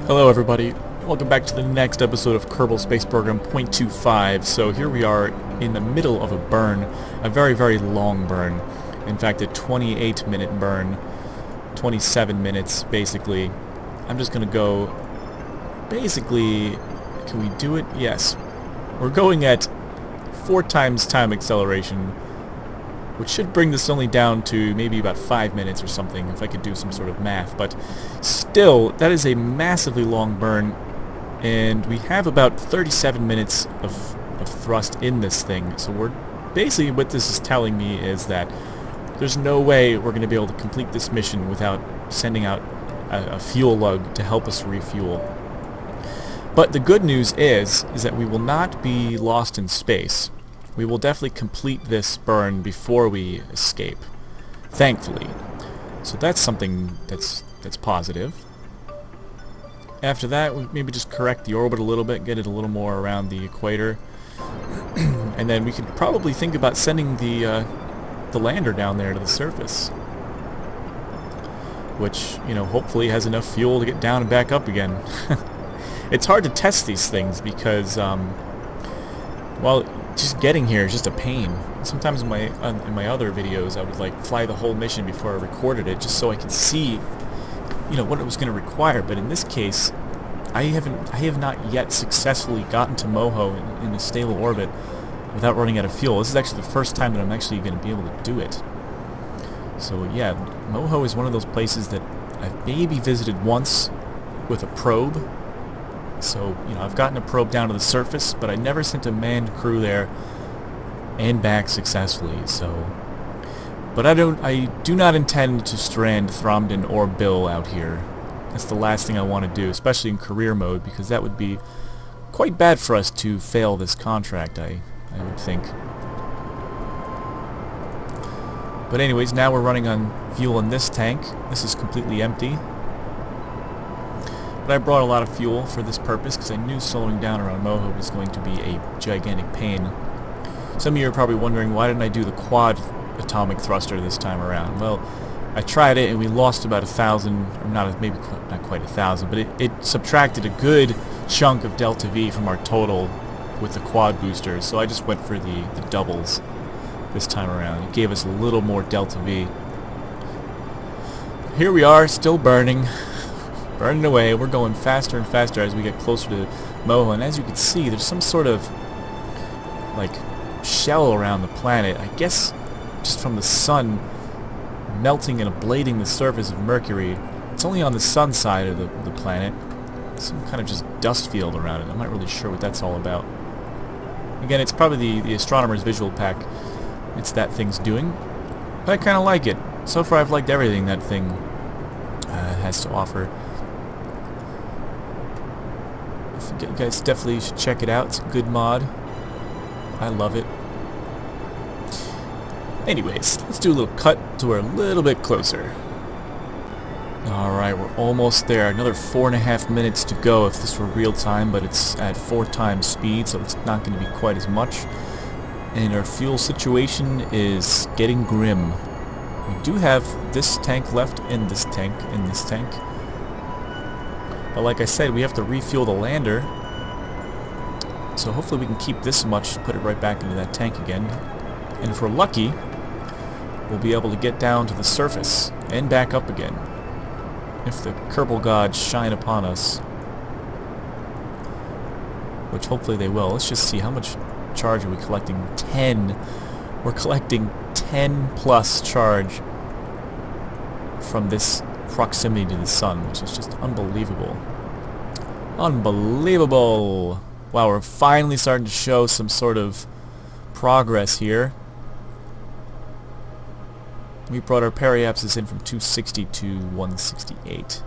Hello everybody, welcome back to the next episode of Kerbal Space Program .25. So here we are in the middle of a burn, a very long burn. In fact, a 28-minute burn, 27 minutes basically. I'm just gonna go, basically, can we do it? Yes. We're going at 4 times time acceleration, which should bring this only down to maybe about 5 minutes or something, if I could do some sort of math. But still, that is a massively long burn, and we have about 37 minutes of thrust in this thing. So we're basically, what this is telling me is that there's no way we're going to be able to complete this mission without sending out a fuel lug to help us refuel. But the good news is that we will not be lost in space. We will definitely complete this burn before we escape, thankfully. So that's something that's positive. After that, we maybe just correct the orbit a little bit, get it a little more around the equator, and then we could probably think about sending the lander down there to the surface, which, you know, hopefully has enough fuel to get down and back up again. It's hard to test these things because, well, just getting here is just a pain. Sometimes in my other videos, I would like fly the whole mission before I recorded it, just so I could see, you know, what it was going to require. But in this case, I have not yet successfully gotten to Moho in a stable orbit without running out of fuel. This is actually the first time that I'm actually going to be able to do it. So yeah, Moho is one of those places that I've maybe visited once with a probe. So, you know, I've gotten a probe down to the surface, but I never sent a manned crew there and back successfully, so... But I do not intend to strand Thromden or Bill out here. That's the last thing I want to do, especially in career mode, because that would be quite bad for us to fail this contract, I would think. But anyways, now we're running on fuel in this tank. This is completely empty. But I brought a lot of fuel for this purpose because I knew slowing down around Moho was going to be a gigantic pain. Some of you are probably wondering, why didn't I do the quad atomic thruster this time around? Well, I tried it and we lost about 1,000, or not quite 1,000, but it subtracted a good chunk of delta V from our total with the quad boosters, so I just went for the doubles this time around. It gave us a little more delta V. Here we are, still burning. Burning away. We're going faster and faster as we get closer to Moho, and as you can see, there's some sort of like shell around the planet. I guess just from the sun melting and ablating the surface of Mercury. It's only on the sun side of the planet. Some kind of just dust field around it. I'm not really sure what that's all about. Again, it's probably the astronomer's visual pack. It's that thing's doing, but I kind of like it. So far, I've liked everything that thing has to offer. You guys definitely should check it out. It's a good mod. I love it. Anyways, let's do a little cut to we're a little bit closer. Alright, we're almost there. Another 4.5 minutes to go if this were real time, but it's at 4 times speed, so it's not going to be quite as much. And our fuel situation is getting grim. We do have this tank left in this tank, But like I said, we have to refuel the lander. So hopefully we can keep this much, put it right back into that tank again. And if we're lucky, we'll be able to get down to the surface and back up again. If the Kerbal gods shine upon us. Which hopefully they will. Let's just see, how much charge are we collecting? 10. We're collecting 10 plus charge from this proximity to the sun, which is just unbelievable. Unbelievable! Wow, we're finally starting to show some sort of progress here. We brought our periapsis in from 260 to 168.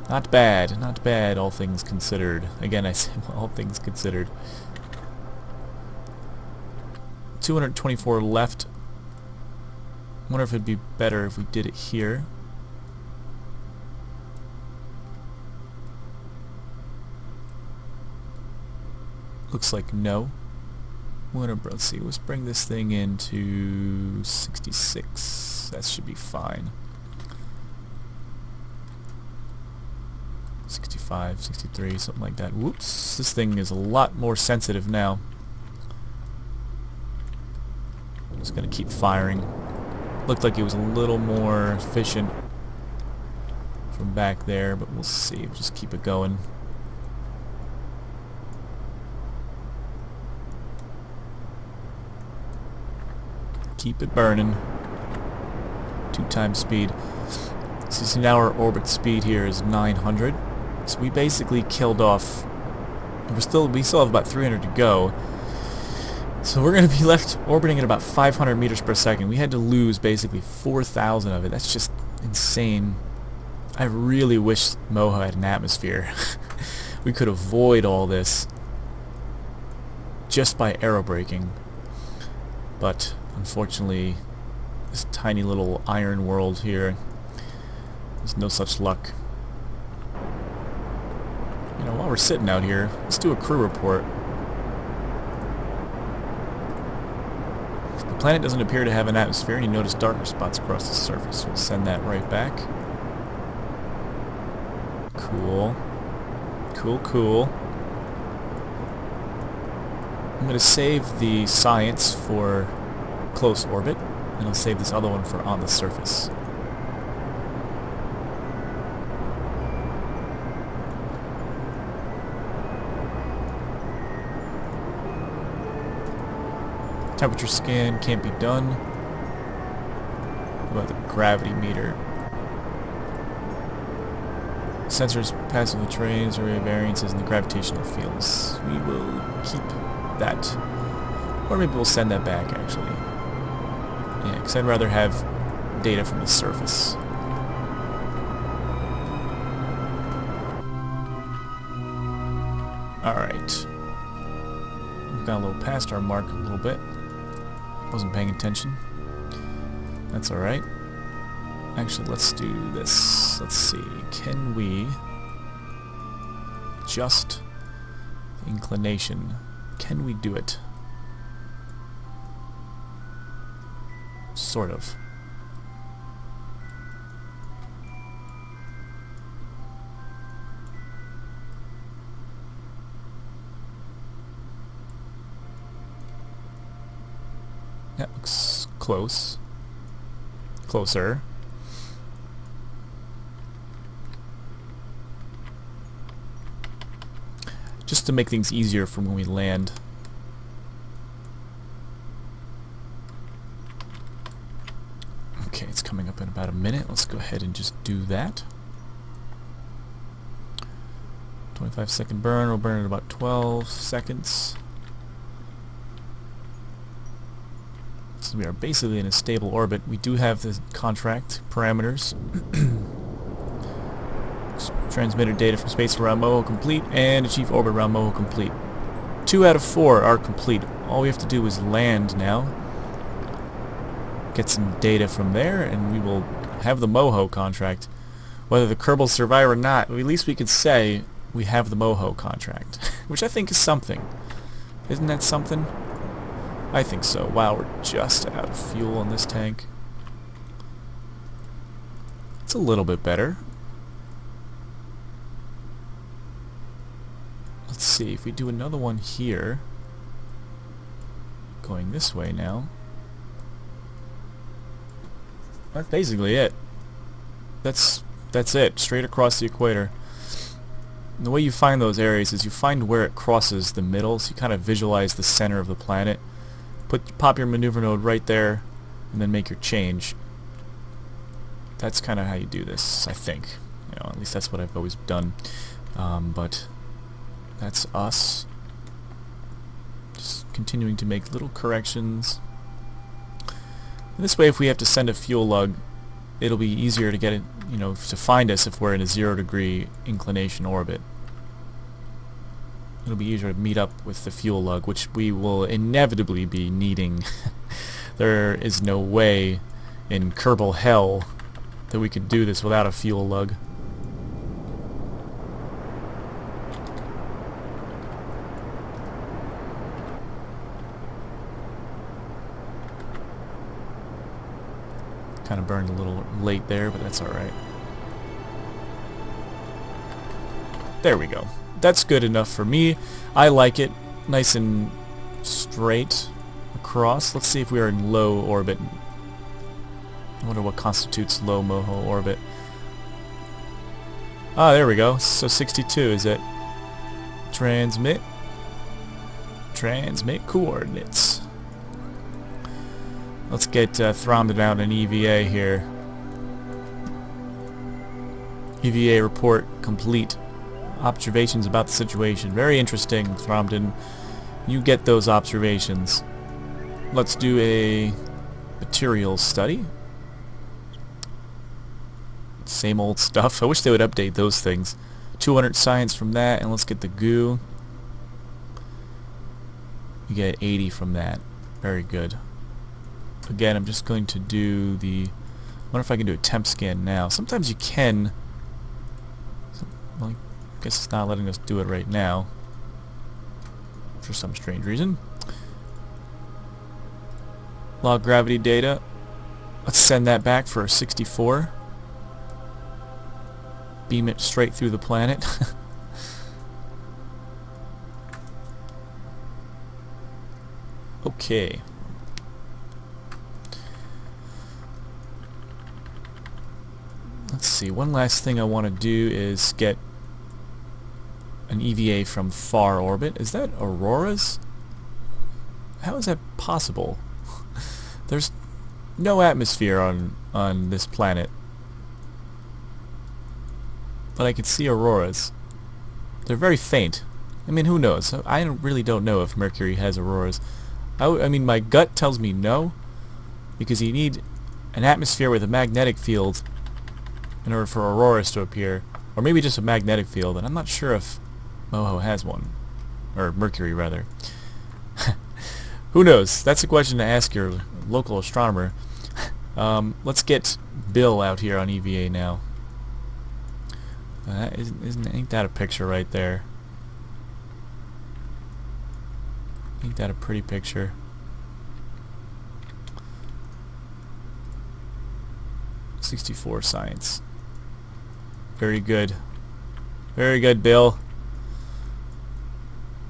Not bad, all things considered. Again, I say all things considered. 224 left. Wonder if it'd be better if we did it here. Looks like no. Let's see, let's bring this thing into 66. That should be fine. 65, 63, something like that. Whoops, this thing is a lot more sensitive now. Just gonna keep firing. Looked like it was a little more efficient from back there, but we'll see. We'll just keep it going. Keep it burning. 2 times speed. So you see now our orbit speed here is 900. So we basically killed off. We still have about 300 to go. So we're going to be left orbiting at about 500 meters per second. We had to lose basically 4,000 of it. That's just insane. I really wish Moho had an atmosphere. We could avoid all this just by aerobraking. But unfortunately, this tiny little iron world here, there's no such luck. You know, while we're sitting out here, let's do a crew report. The planet doesn't appear to have an atmosphere, and you notice darker spots across the surface. We'll send that right back. Cool. Cool, cool. I'm going to save the science for close orbit, and I'll save this other one for on the surface. Temperature scan can't be done. What about the gravity meter? Sensors passing the terrains, array of variances in the gravitational fields. We will keep that. Or maybe we'll send that back, actually. Yeah, because I'd rather have data from the surface. Alright. We've gone a little past our mark a little bit. Wasn't paying attention. That's alright. Actually, let's do this. Let's see. Can we adjust the inclination? Can we do it? Sort of. That looks close. Closer. Just to make things easier for when we land. Okay, it's coming up in about a minute. Let's go ahead and just do that. 25-second burn. We'll burn in about 12 seconds. So we are basically in a stable orbit. We do have the contract parameters. Transmitter data from space around Moho complete, and achieve orbit around Moho complete. 2 out of 4 are complete. All we have to do is land now. Get some data from there, and we will have the Moho contract. Whether the Kerbal survive or not, at least we could say we have the Moho contract. Which I think is something. Isn't that something? I think so. Wow, we're just out of fuel in this tank. It's a little bit better. Let's see, if we do another one here, going this way now, that's basically it. That's it, straight across the equator. And the way you find those areas is you find where it crosses the middle, so you kind of visualize the center of the planet. Pop your maneuver node right there, and then make your change. That's kind of how you do this, I think. You know, at least that's what I've always done. But that's us. Just continuing to make little corrections. And this way, if we have to send a fuel lug, it'll be easier to get it, you know, to find us if we're in a 0-degree inclination orbit. It'll be easier to meet up with the fuel lug, which we will inevitably be needing. There is no way in Kerbal hell that we could do this without a fuel lug. Kind of burned a little late there, but that's alright. There we go. That's good enough for me. I like it. Nice and straight across. Let's see if we are in low orbit. I wonder what constitutes low Moho orbit. Ah, there we go. So 62 is it. Transmit. Transmit coordinates. Let's get Thrombed out an EVA here. EVA report complete. Observations about the situation. Very interesting, Thrombed. You get those observations. Let's do a materials study. Same old stuff. I wish they would update those things. 200 science from that, and let's get the goo. You get 80 from that. Very good. Again, I'm just going to do the... I wonder if I can do a temp scan now. Sometimes you can. Well, I guess it's not letting us do it right now. For some strange reason. Log gravity data. Let's send that back for a 64. Beam it straight through the planet. Okay. Let's see, one last thing I want to do is get an EVA from far orbit. Is that auroras? How is that possible? There's no atmosphere on this planet. But I can see auroras. They're very faint. I mean, who knows? I really don't know if Mercury has auroras. I mean, my gut tells me no, because you need an atmosphere with a magnetic field in order for auroras to appear, or maybe just a magnetic field, and I'm not sure if Moho has one, or Mercury rather. Who knows? That's a question to ask your local astronomer. Let's get Bill out here on EVA now. Ain't that a picture right there? Ain't that a pretty picture? .64 science. Very good. Very good, Bill.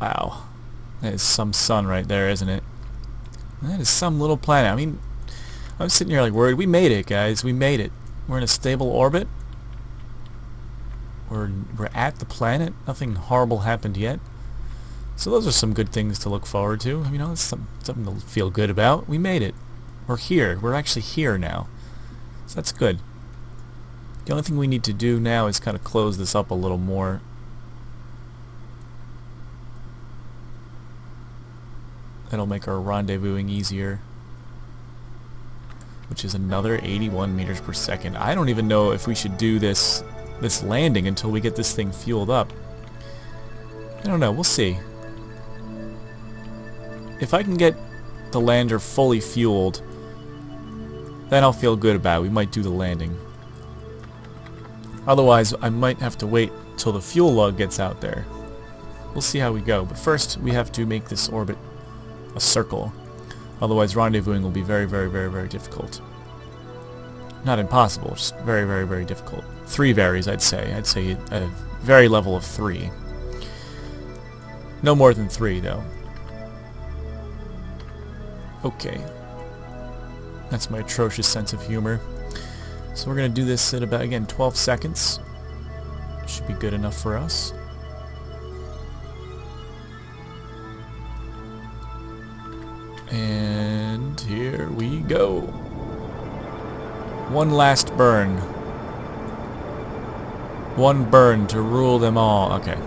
Wow. That is some sun right there, isn't it? That is some little planet. I mean, I'm sitting here like worried. We made it, guys. We made it. We're in a stable orbit. We're at the planet. Nothing horrible happened yet. So those are some good things to look forward to. You know, it's something to feel good about. We made it. We're here. We're actually here now. So that's good. The only thing we need to do now is kind of close this up a little more. That'll make our rendezvousing easier. Which is another 81 meters per second. I don't even know if we should do this landing until we get this thing fueled up. I don't know. We'll see. If I can get the lander fully fueled, then I'll feel good about it. We might do the landing. Otherwise, I might have to wait till the fuel lug gets out there. We'll see how we go. But first, we have to make this orbit a circle. Otherwise, rendezvousing will be very, very, very, very difficult. Not impossible, just very, very, very difficult. 3 varies, I'd say. I'd say at a very level of 3. No more than 3, though. Okay. That's my atrocious sense of humor. So we're going to do this at about, again, 12 seconds. Should be good enough for us. And here we go. One last burn. One burn to rule them all. Okay.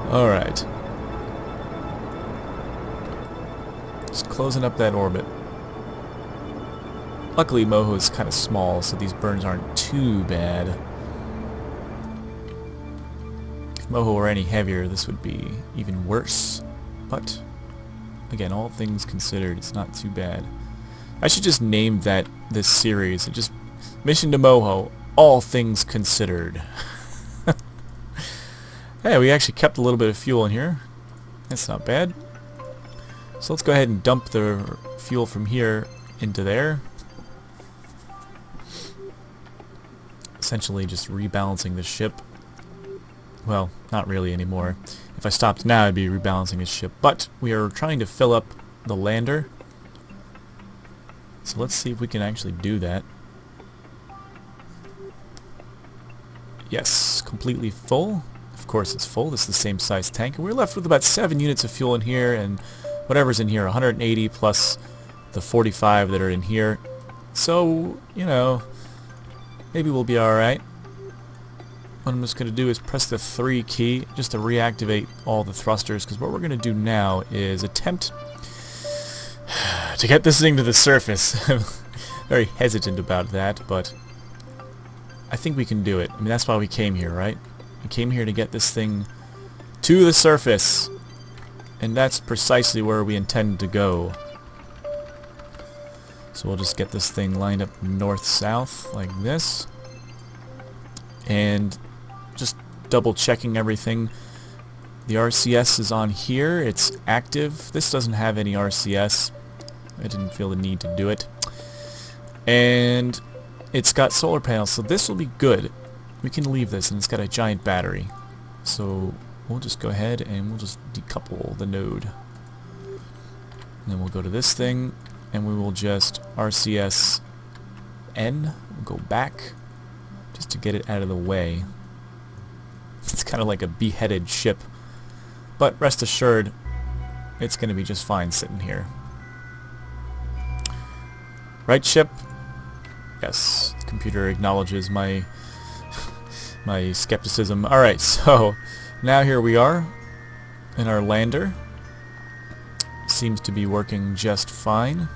Alright. Just closing up that orbit. Luckily, Moho is kind of small, so these burns aren't too bad. If Moho were any heavier, this would be even worse. But, again, all things considered, it's not too bad. I should just name this series. Just Mission to Moho, All Things Considered. Hey, we actually kept a little bit of fuel in here. That's not bad. So let's go ahead and dump the fuel from here into there. Essentially just rebalancing the ship. Well, not really anymore. If I stopped now, I'd be rebalancing his ship. But we are trying to fill up the lander. So let's see if we can actually do that. Yes, completely full. Of course it's full. This is the same size tank. And we're left with about 7 units of fuel in here, and whatever's in here, 180 plus the 45 that are in here. So, you know, maybe we'll be alright. What I'm just going to do is press the 3 key just to reactivate all the thrusters, because what we're going to do now is attempt to get this thing to the surface. Very hesitant about that, but I think we can do it. I mean, that's why we came here, right? We came here to get this thing to the surface, and that's precisely where we intend to go. So we'll just get this thing lined up north-south like this, and just double checking everything. The RCS is on here. It's active. This doesn't have any RCS. I didn't feel the need to do it. And it's got solar panels, so this will be good. We can leave this, and it's got a giant battery. So we'll just go ahead and we'll just decouple the node. And then we'll go to this thing, and we will just RCS N. We'll go back just to get it out of the way. It's kind of like a beheaded ship, but rest assured it's going to be just fine sitting here. Right, ship? Yes, the computer acknowledges my my skepticism. Alright, so now here we are in our lander. Seems to be working just fine.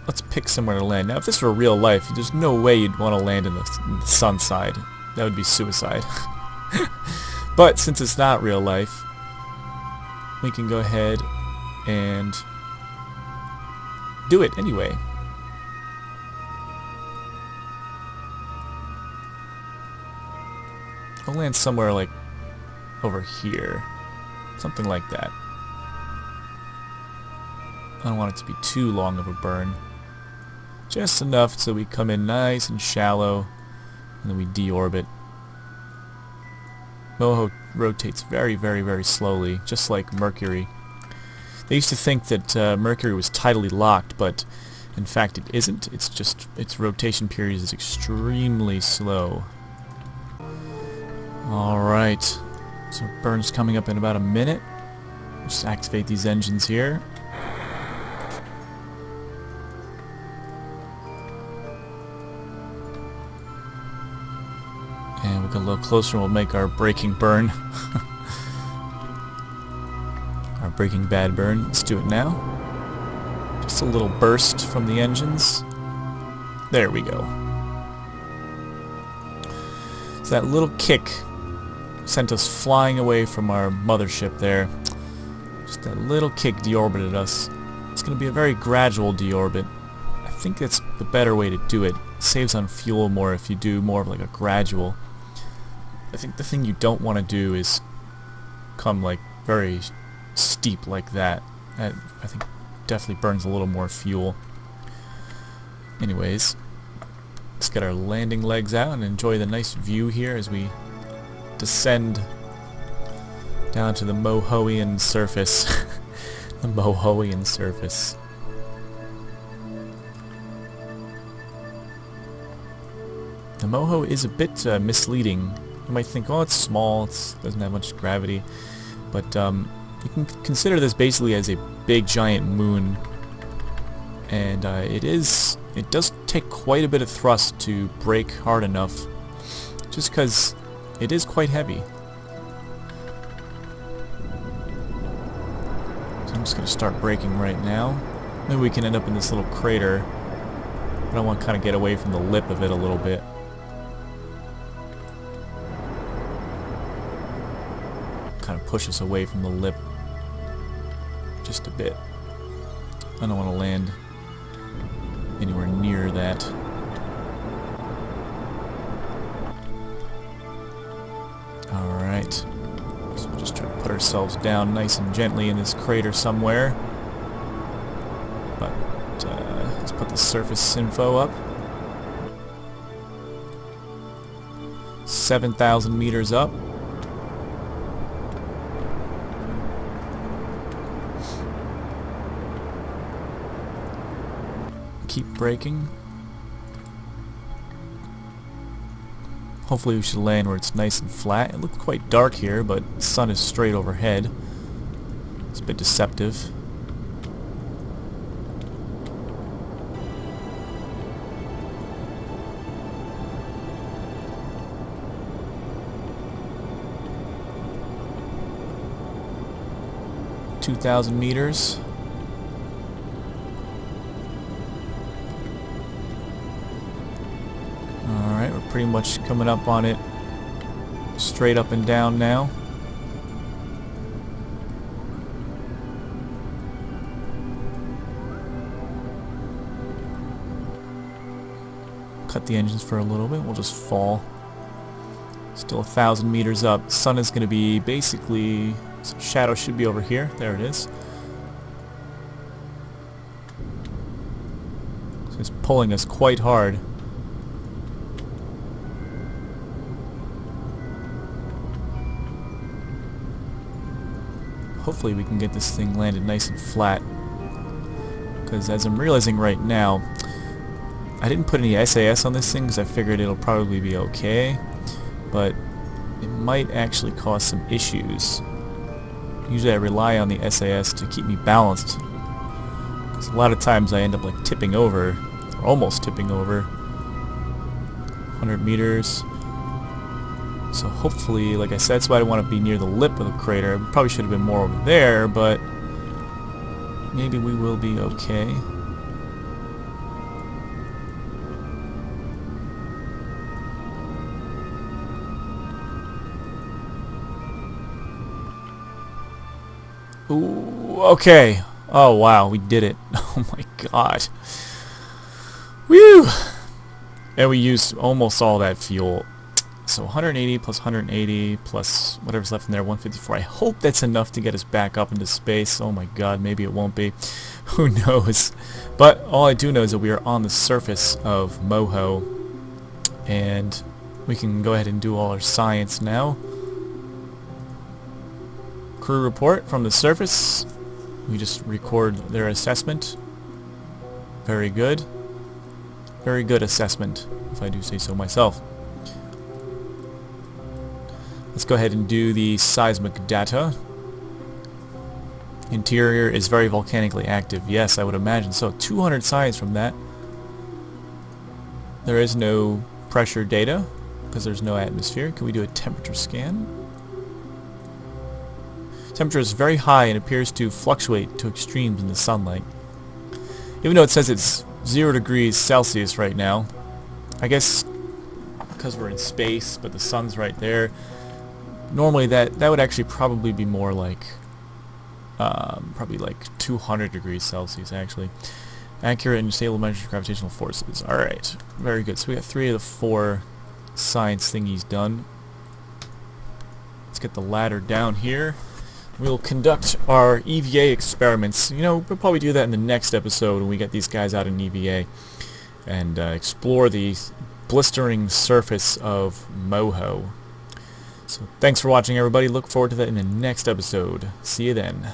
Let's pick somewhere to land. Now, if this were real life, there's no way you'd want to land in the sun side. That would be suicide. But since it's not real life, we can go ahead and do it anyway. I'll land somewhere like over here. Something like that. I don't want it to be too long of a burn. Just enough so we come in nice and shallow, and then we deorbit. Moho rotates very, very, very slowly, just like Mercury. They used to think that Mercury was tidally locked, but in fact it isn't. It's just its rotation period is extremely slow. Alright, so burn's coming up in about a minute. Just activate these engines here. And we'll get a little closer and we'll make our braking burn. Our Breaking Bad burn. Let's do it now. Just a little burst from the engines. There we go. So that little kick sent us flying away from our mothership there. Just that little kick deorbited us. It's going to be a very gradual deorbit. I think that's the better way to do it. It saves on fuel more if you do more of like a gradual. I think the thing you don't want to do is come like very steep like that. That I think definitely burns a little more fuel. Anyways, let's get our landing legs out and enjoy the nice view here as we descend down to the Mohoian surface. The Mohoian surface. The Moho is a bit misleading. You might think, oh, it's small, it doesn't have much gravity, but you can consider this basically as a big giant moon, and it does take quite a bit of thrust to brake hard enough, just because it is quite heavy. So I'm just going to start braking right now. Maybe we can end up in this little crater, but I want to kind of get away from the lip of it a little bit. Kind of push us away from the lip just a bit. I don't want to land anywhere near that. Alright, so we'll just try to put ourselves down nice and gently in this crater somewhere. But let's put the surface info up. 7,000 meters up. Keep braking. Hopefully we should land where it's nice and flat. It looks quite dark here, but the sun is straight overhead. It's a bit deceptive. (2,000 meters). Alright, we're pretty much coming up on it straight up and down now. Cut the engines for a little bit, we'll just fall. Still 1,000 meters up. Sun is going to be basically... So shadow should be over here. There it is. So it's pulling us quite hard. Hopefully we can get this thing landed nice and flat. Because as I'm realizing right now, I didn't put any SAS on this thing because I figured it'll probably be okay. But it might actually cause some issues. Usually I rely on the SAS to keep me balanced. Because a lot of times I end up like tipping over, or almost tipping over. 100 meters. So hopefully, like I said, that's why I want to be near the lip of the crater. I probably should have been more over there, but maybe we will be okay. Ooh, okay. Oh wow, we did it. Oh my god. Whew! And we used almost all that fuel. So 180 plus 180 plus whatever's left in there, 154. I hope that's enough to get us back up into space. Oh my god, maybe it won't be. Who knows? But all I do know is that we are on the surface of Moho. And we can go ahead and do all our science now. Crew report from the surface. We just record their assessment. Very good. Very good assessment, if I do say so myself. Let's go ahead and do the seismic data. Interior is very volcanically active. Yes, I would imagine so. 200 signs from that. There is no pressure data because there's no atmosphere. Can we do a temperature scan? Temperature is very high and appears to fluctuate to extremes in the sunlight. Even though it says it's 0 degrees Celsius right now, I guess because we're in space, but the sun's right there. Normally that would actually probably be more like probably like 200 degrees Celsius actually. Accurate and stable measures of gravitational forces. Alright, very good. So we got 3 of the 4 science thingies done. Let's get the ladder down here. We'll conduct our EVA experiments. You know, we'll probably do that in the next episode when we get these guys out in EVA and explore the blistering surface of Moho. So thanks for watching, everybody. Look forward to that in the next episode. See you then.